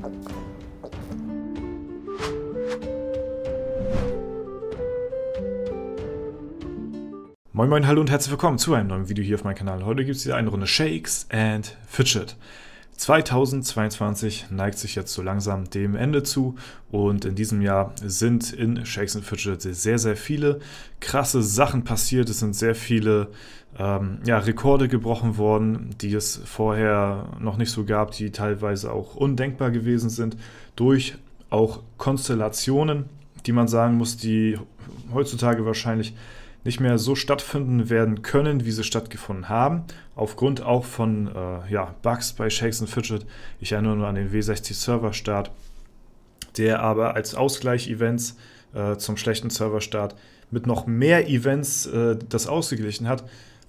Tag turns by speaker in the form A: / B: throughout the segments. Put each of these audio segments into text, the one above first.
A: Moin moin, hallo und herzlich willkommen zu einem neuen Video hier auf meinem Kanal. Heute gibt es wieder eine Runde Shakes and Fidget. 2022 neigt sich jetzt so langsam dem Ende zu und in diesem Jahr sind in Shakes and Fidget sehr, sehr viele krasse Sachen passiert. Es sind sehr viele Rekorde gebrochen worden, die es vorher noch nicht so gab, die teilweise auch undenkbar gewesen sind, durch auch Konstellationen, die man sagen muss, die heutzutage wahrscheinlich nicht mehr so stattfinden werden können, wie sie stattgefunden haben, aufgrund auch von Bugs bei Shakes and Fidget. Ich erinnere nur an den W60 Serverstart, der aber als Ausgleich-Events zum schlechten Serverstart mit noch mehr Events das ausgeglichen hat,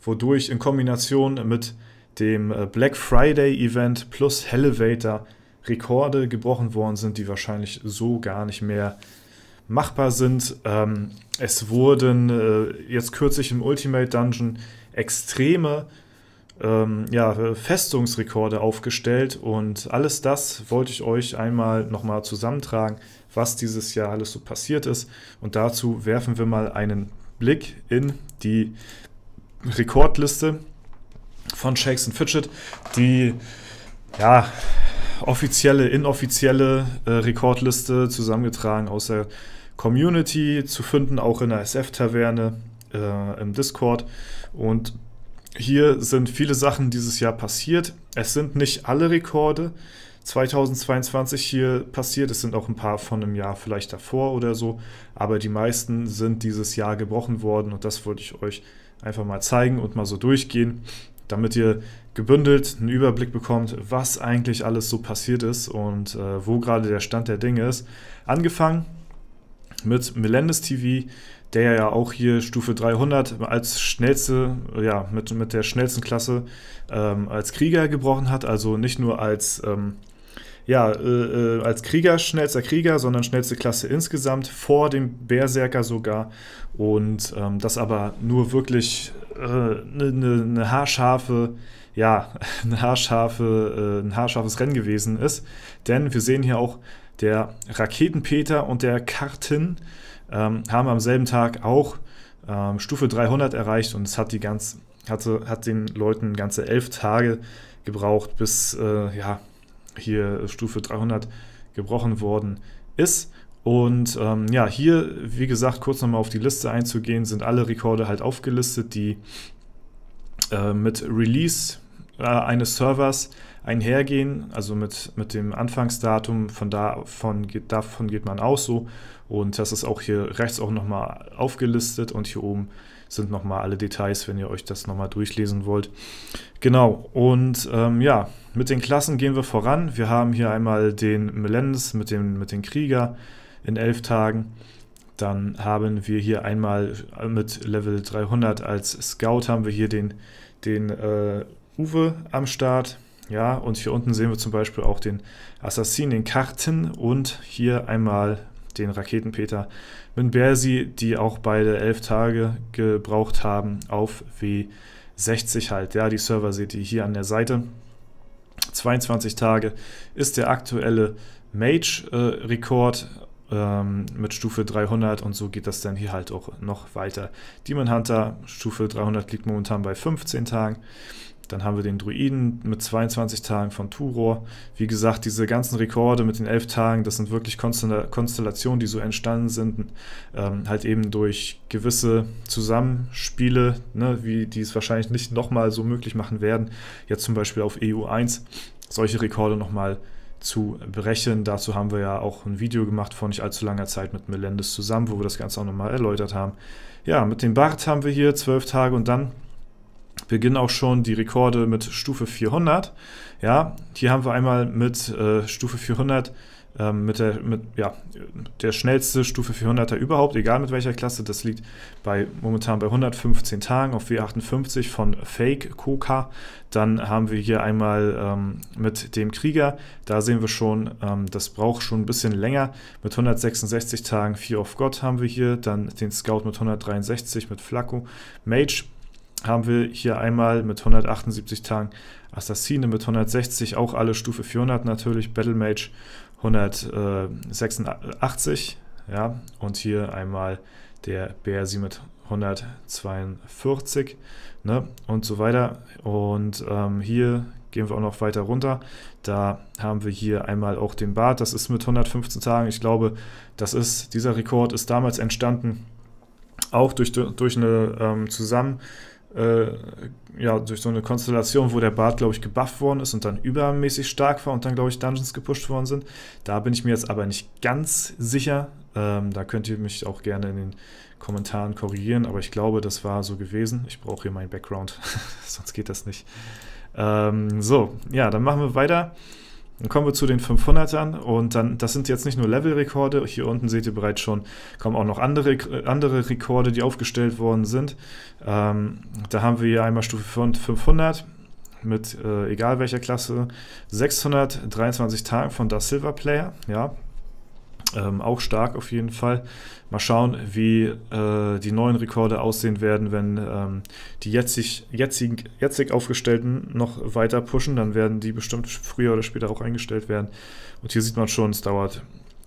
A: wodurch in Kombination mit dem Black Friday Event plus Elevator Rekorde gebrochen worden sind, die wahrscheinlich so gar nicht mehr machbar sind. Es wurden jetzt kürzlich im Ultimate Dungeon extreme Festungsrekorde aufgestellt und alles das wollte ich euch einmal nochmal zusammentragen, was dieses Jahr alles so passiert ist, und dazu werfen wir mal einen Blick in die Rekordliste von Shakes and Fidget, die offizielle, inoffizielle Rekordliste zusammengetragen aus der Community, zu finden auch in der SF-Taverne im Discord. Und hier sind viele Sachen dieses Jahr passiert. Es sind nicht alle Rekorde 2022 hier passiert, es sind auch ein paar von einem Jahr vielleicht davor oder so, aber die meisten sind dieses Jahr gebrochen worden und das wollte ich euch einfach mal zeigen und mal so durchgehen, damit ihr gebündelt einen Überblick bekommt, was eigentlich alles so passiert ist und wo gerade der Stand der Dinge ist. Angefangen mit Melendez TV, der ja auch hier Stufe 300 als schnellste, mit der schnellsten Klasse als Krieger gebrochen hat, also nicht nur als Krieger, schnellster Krieger, sondern schnellste Klasse insgesamt, vor dem Berserker sogar, und das aber nur wirklich ein haarscharfes Rennen gewesen ist, denn wir sehen hier auch, der Raketenpeter und der Kartin haben am selben Tag auch Stufe 300 erreicht, und es hat hat den Leuten ganze 11 Tage gebraucht, bis hier Stufe 300 gebrochen worden ist. Und hier, wie gesagt, kurz nochmal auf die Liste einzugehen, sind alle Rekorde halt aufgelistet, die mit Release eines Servers einhergehen, also mit dem Anfangsdatum, davon geht man aus so, und das ist auch hier rechts auch nochmal aufgelistet, und hier oben sind nochmal alle Details, wenn ihr euch das nochmal durchlesen wollt. Genau, und mit den Klassen gehen wir voran. Wir haben hier einmal den Melendez mit den Krieger in 11 Tagen. Dann haben wir hier einmal mit Level 300 als Scout haben wir hier den Uwe am Start. Ja, und hier unten sehen wir zum Beispiel auch den Assassin, den Karten, und hier einmal den Raketenpeter mit Bersi, die auch beide 11 Tage gebraucht haben auf W60 halt. Ja, die Server seht ihr hier an der Seite. 22 Tage ist der aktuelle Mage-Rekord mit Stufe 300, und so geht das dann hier halt auch noch weiter. Demon Hunter Stufe 300 liegt momentan bei 15 Tagen. Dann haben wir den Druiden mit 22 Tagen von Turor. Wie gesagt, diese ganzen Rekorde mit den 11 Tagen, das sind wirklich Konstellationen, die so entstanden sind, halt eben durch gewisse Zusammenspiele, wie die es wahrscheinlich nicht nochmal so möglich machen werden, jetzt zum Beispiel auf EU1, solche Rekorde nochmal zu brechen. Dazu haben wir ja auch ein Video gemacht vor nicht allzu langer Zeit mit Melendez zusammen, wo wir das Ganze auch nochmal erläutert haben. Ja, mit dem Bart haben wir hier 12 Tage, und dann beginnen auch schon die Rekorde mit Stufe 400. Ja, hier haben wir einmal mit Stufe 400 der schnellste Stufe 400er überhaupt, egal mit welcher Klasse. Das liegt momentan bei 115 Tagen auf W58 von Fake Koka. Dann haben wir hier einmal mit dem Krieger, da sehen wir schon, das braucht schon ein bisschen länger. Mit 166 Tagen Fear of God haben wir hier, dann den Scout mit 163 mit Flacco. Mage haben wir hier einmal mit 178 Tagen Assassine mit 160, auch alle Stufe 400 natürlich, Battle Mage 186, ja, und hier einmal der BRC mit 142, ne, und so weiter. Und hier gehen wir auch noch weiter runter. Da haben wir hier einmal auch den Bart, das ist mit 115 Tagen. Ich glaube, dieser Rekord ist damals entstanden, auch durch eine durch so eine Konstellation, wo der Bart, glaube ich, gebufft worden ist und dann übermäßig stark war und dann, glaube ich, Dungeons gepusht worden sind. Da bin ich mir jetzt aber nicht ganz sicher. Da könnt ihr mich auch gerne in den Kommentaren korrigieren, aber ich glaube, das war so gewesen. Ich brauche hier meinen Background, sonst geht das nicht. So, ja, dann machen wir weiter. Dann kommen wir zu den 500ern und dann, das sind jetzt nicht nur Level-Rekorde, hier unten seht ihr bereits schon, kommen auch noch andere Rekorde, die aufgestellt worden sind. Da haben wir hier einmal Stufe 500 mit, egal welcher Klasse, 623 Tagen von Da Silva Player, ja. Auch stark auf jeden Fall. Mal schauen, wie die neuen Rekorde aussehen werden, wenn die jetzig aufgestellten noch weiter pushen. Dann werden die bestimmt früher oder später auch eingestellt werden. Und hier sieht man schon, es dauert,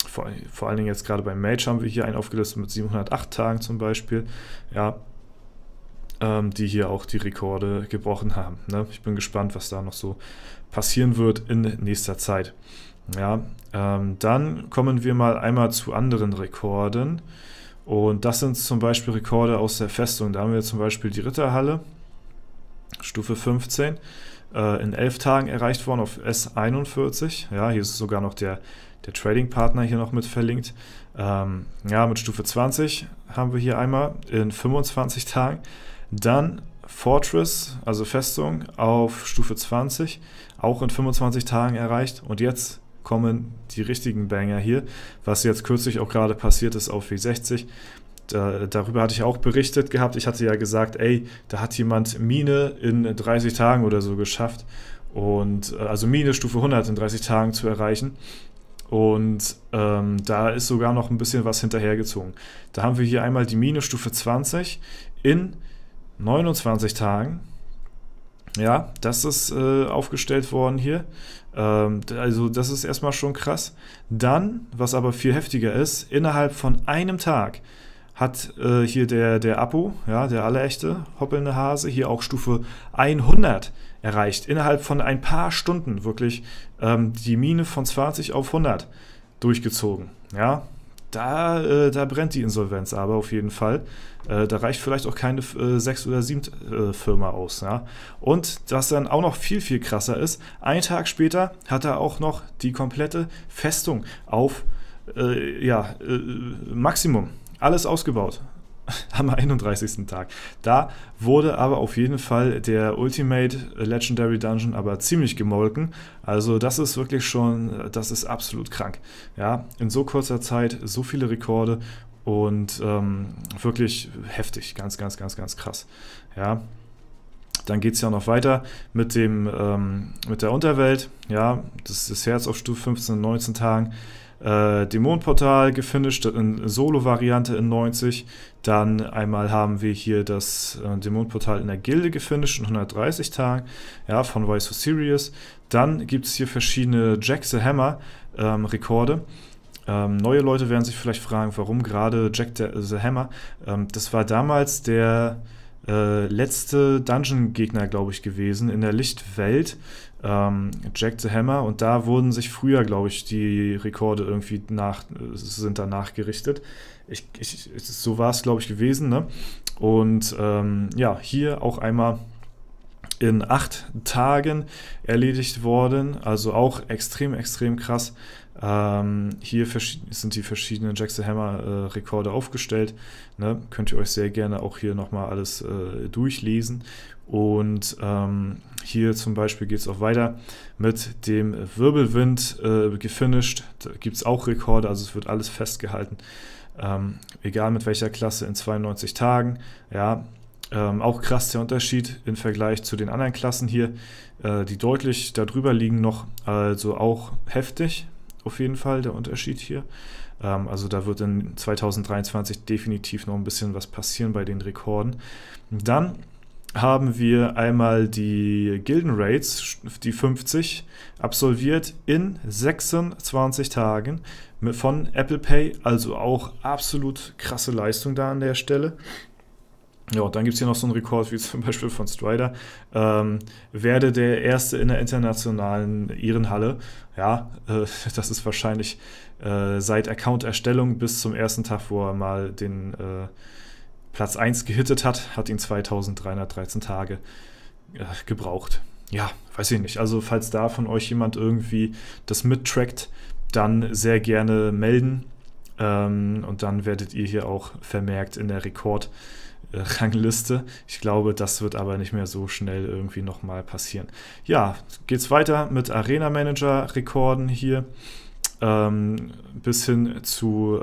A: vor allen Dingen jetzt gerade beim Mage haben wir hier einen aufgelistet mit 708 Tagen zum Beispiel. Ja, die hier auch die Rekorde gebrochen haben. Ne? Ich bin gespannt, was da noch so passieren wird in nächster Zeit. Ja, dann kommen wir mal einmal zu anderen Rekorden und das sind zum Beispiel Rekorde aus der Festung. Da haben wir zum Beispiel die Ritterhalle, Stufe 15, in 11 Tagen erreicht worden auf S41. Ja, hier ist sogar noch der Trading-Partner hier noch mit verlinkt. Ja, mit Stufe 20 haben wir hier einmal in 25 Tagen. Dann Fortress, also Festung, auf Stufe 20, auch in 25 Tagen erreicht. Und jetzt kommen die richtigen Banger hier, was jetzt kürzlich auch gerade passiert ist auf W60. Darüber hatte ich auch berichtet gehabt. Ich hatte ja gesagt, ey, da hat jemand Mine in 30 Tagen oder so geschafft. Und also Mine Stufe 100 in 30 Tagen zu erreichen. Und da ist sogar noch ein bisschen was hinterhergezogen. Da haben wir hier einmal die Mine Stufe 20 in 29 Tagen. Ja, das ist aufgestellt worden hier. Also das ist erstmal schon krass. Dann, was aber viel heftiger ist, innerhalb von einem Tag hat hier der Apo, ja, der allerechte hoppelnde Hase, hier auch Stufe 100 erreicht. Innerhalb von ein paar Stunden wirklich die Mine von 20 auf 100 durchgezogen. Ja, da brennt die Insolvenz aber auf jeden Fall. Da reicht vielleicht auch keine 6 oder 7 Firma aus. Ja? Und was dann auch noch viel, viel krasser ist, einen Tag später hat er auch noch die komplette Festung auf Maximum. Alles ausgebaut. Am 31. Tag. Da wurde aber auf jeden Fall der Ultimate Legendary Dungeon aber ziemlich gemolken. Also das ist wirklich schon, das ist absolut krank. Ja, in so kurzer Zeit so viele Rekorde und wirklich heftig. Ganz, ganz, ganz, ganz krass. Ja. Dann geht es ja noch weiter mit der Unterwelt. Ja, das ist das Herz auf Stufe 15 in 19 Tagen. Dämonenportal gefinisht in Solo-Variante in 90. Dann einmal haben wir hier das Dämonenportal in der Gilde gefinisht in 130 Tagen, ja, von Why So Serious. Dann gibt es hier verschiedene Jack the Hammer Rekorde. Neue Leute werden sich vielleicht fragen, warum gerade Jack the Hammer. Das war damals der letzte Dungeon-Gegner, glaube ich, gewesen in der Lichtwelt. Jack the Hammer, und da wurden sich früher, glaube ich, die Rekorde irgendwie sind danach gerichtet. So war es, glaube ich, gewesen, ne? Und ja, hier auch einmal in 8 Tagen erledigt worden, also auch extrem, extrem krass. Hier sind die verschiedenen Jack the Hammer Rekorde aufgestellt. Ne? Könnt ihr euch sehr gerne auch hier nochmal alles durchlesen. Und hier zum Beispiel geht es auch weiter mit dem Wirbelwind gefinisht. Da gibt es auch Rekorde, also es wird alles festgehalten. Egal mit welcher Klasse, in 92 Tagen. Ja, auch krass der Unterschied im Vergleich zu den anderen Klassen hier, die deutlich darüber liegen noch, also auch heftig auf jeden Fall der Unterschied hier. Also da wird in 2023 definitiv noch ein bisschen was passieren bei den Rekorden. Dann haben wir einmal die Gilden Raids, die 50, absolviert in 26 Tagen von Apple Pay, also auch absolut krasse Leistung da an der Stelle. Ja, und dann gibt es hier noch so einen Rekord, wie zum Beispiel von Strider. Werde der Erste in der internationalen Ehrenhalle. Ja, das ist wahrscheinlich seit Account-Erstellung bis zum ersten Tag, wo er mal den Platz 1 gehittet hat ihn 2313 Tage gebraucht. Ja, weiß ich nicht. Also falls da von euch jemand irgendwie das mittrackt, dann sehr gerne melden. Und dann werdet ihr hier auch vermerkt in der Rekordrangliste. Ich glaube, das wird aber nicht mehr so schnell irgendwie nochmal passieren. Ja, geht's weiter mit Arena Manager Rekorden hier bis hin zu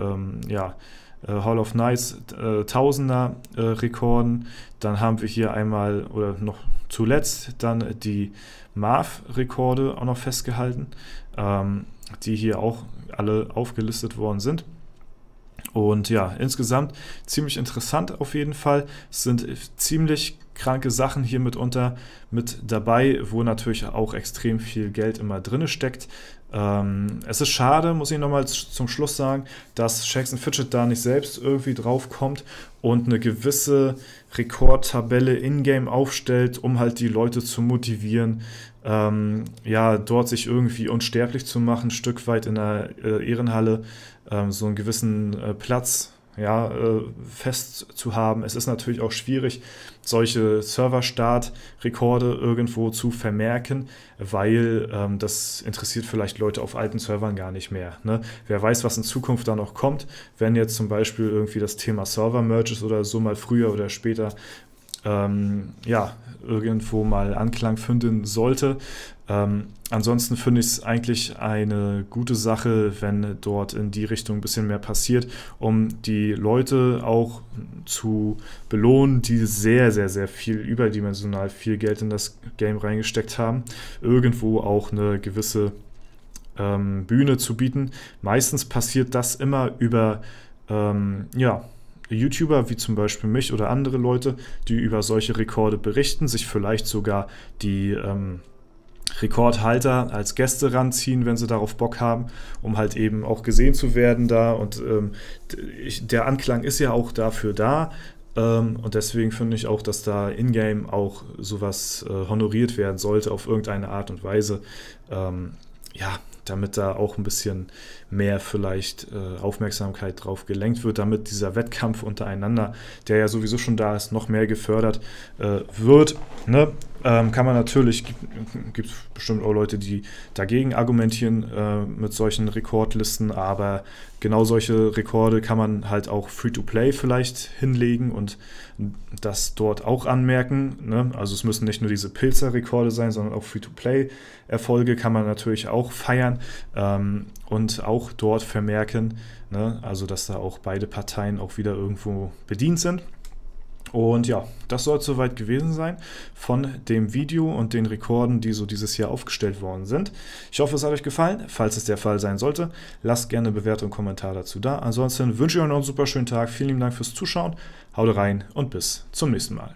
A: Hall of Knights Tausender Rekorden. Dann haben wir hier einmal oder noch zuletzt dann die Marv-Rekorde auch noch festgehalten, die hier auch alle aufgelistet worden sind. Und ja, insgesamt ziemlich interessant auf jeden Fall. Es sind ziemlich kranke Sachen hier mitunter mit dabei, wo natürlich auch extrem viel Geld immer drin steckt. Es ist schade, muss ich nochmal zum Schluss sagen, dass Shakes & Fidget da nicht selbst irgendwie drauf kommt und eine gewisse Rekordtabelle in-game aufstellt, um halt die Leute zu motivieren, dort sich irgendwie unsterblich zu machen, ein Stück weit in der Ehrenhalle so einen gewissen Platz fest zu haben. Es ist natürlich auch schwierig, solche Server-Start-Rekorde irgendwo zu vermerken, weil das interessiert vielleicht Leute auf alten Servern gar nicht mehr. Ne? Wer weiß, was in Zukunft da noch kommt, wenn jetzt zum Beispiel irgendwie das Thema Server-Merges oder so mal früher oder später irgendwo mal Anklang finden sollte. Ansonsten finde ich es eigentlich eine gute Sache, wenn dort in die Richtung ein bisschen mehr passiert, um die Leute auch zu belohnen, die sehr, sehr, sehr viel, überdimensional viel Geld in das Game reingesteckt haben, irgendwo auch eine gewisse Bühne zu bieten. Meistens passiert das immer über YouTuber wie zum Beispiel mich oder andere Leute, die über solche Rekorde berichten, sich vielleicht sogar die Rekordhalter als Gäste ranziehen, wenn sie darauf Bock haben, um halt eben auch gesehen zu werden da. Und der Anklang ist ja auch dafür da. Und deswegen finde ich auch, dass da in-game auch sowas honoriert werden sollte auf irgendeine Art und Weise. Damit da auch ein bisschen mehr vielleicht Aufmerksamkeit drauf gelenkt wird, damit dieser Wettkampf untereinander, der ja sowieso schon da ist, noch mehr gefördert wird. Ne? Kann man natürlich, gibt es bestimmt auch Leute, die dagegen argumentieren mit solchen Rekordlisten, aber genau solche Rekorde kann man halt auch Free-to-Play vielleicht hinlegen und das dort auch anmerken. Ne? Also es müssen nicht nur diese Pilzer-Rekorde sein, sondern auch Free-to-Play-Erfolge kann man natürlich auch feiern und auch dort vermerken, ne? Also dass da auch beide Parteien auch wieder irgendwo bedient sind. Und ja, das soll es soweit gewesen sein von dem Video und den Rekorden, die so dieses Jahr aufgestellt worden sind. Ich hoffe, es hat euch gefallen. Falls es der Fall sein sollte, lasst gerne eine Bewertung und Kommentar dazu da. Ansonsten wünsche ich euch noch einen super schönen Tag. Vielen lieben Dank fürs Zuschauen. Haut rein und bis zum nächsten Mal.